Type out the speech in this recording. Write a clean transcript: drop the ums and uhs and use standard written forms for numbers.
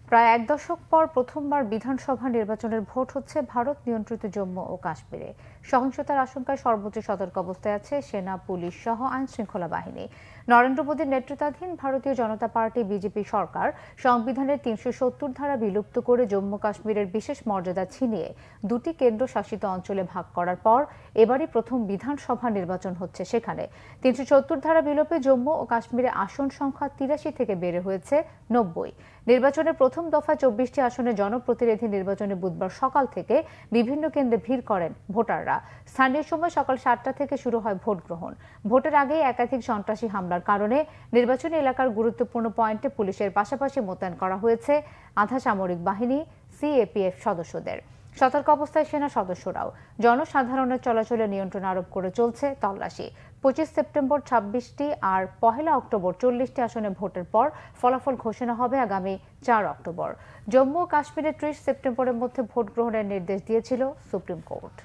প্রায় এক দশক পর প্রথমবার বিধানসভা নির্বাচনের ভোট হচ্ছে ভারত নিয়ন্ত্রিত জম্মু ও কাশ্মীরে। সহিংসতার আশঙ্কায় সর্বোচ্চ সতর্ক অবস্থায় আছে সেনা, পুলিশ সহ আইন শৃঙ্খলা বাহিনী। নরেন্দ্র মোদীর নেতৃত্বাধীন ভারতীয় জনতা পার্টি বিজেপি সরকার সংবিধানের ৩৭০ ধারা বিলুপ্ত করে জম্মু কাশ্মীরের বিশেষ মর্যাদা ছিনিয়ে দুটি কেন্দ্রশাসিত অঞ্চলে ভাগ করার পর এবারই প্রথম বিধানসভা নির্বাচন হচ্ছে সেখানে। ৩৭০ ধারা বিলোপে জম্মু ও কাশ্মীরে আসন সংখ্যা ৮৩ থেকে বেড়ে হয়েছে ৯০। নির্বাচনের প্রথম দফায় ২৪টি আসনে জনপ্রতিনিধি নির্বাচনে বুধবার সকাল থেকে বিভিন্ন কেন্দ্রে ভিড় করেন ভোটাররা। স্থানীয় সময় সকাল ৭টা থেকে শুরু হয় ভোট গ্রহণ। ভোটের আগেই একাধিক সন্ত্রাসী হামলার কারণে নির্বাচনী এলাকার গুরুত্বপূর্ণ পয়েন্টে পুলিশের পাশাপাশি মোতায়েন করা হয়েছে আধা সামরিক বাহিনী, সিএপিএফ সদস্যদের। সতর্ক অবস্থায় সেনা সদস্যরাও। জনসাধারণের চলাচলে নিয়ন্ত্রণ আরোপ করে চলছে তল্লাশি। ২৫ সেপ্টেম্বর ২৬টি আর ১ অক্টোবর ৪০টি আসনে ভোটের পর ফলাফল ঘোষণা হবে আগামী ৪ অক্টোবর। জম্মু ও কাশ্মীরে ৩০ সেপ্টেম্বরের মধ্যে ভোট গ্রহণের নির্দেশ দিয়েছিল সুপ্রিম কোর্ট।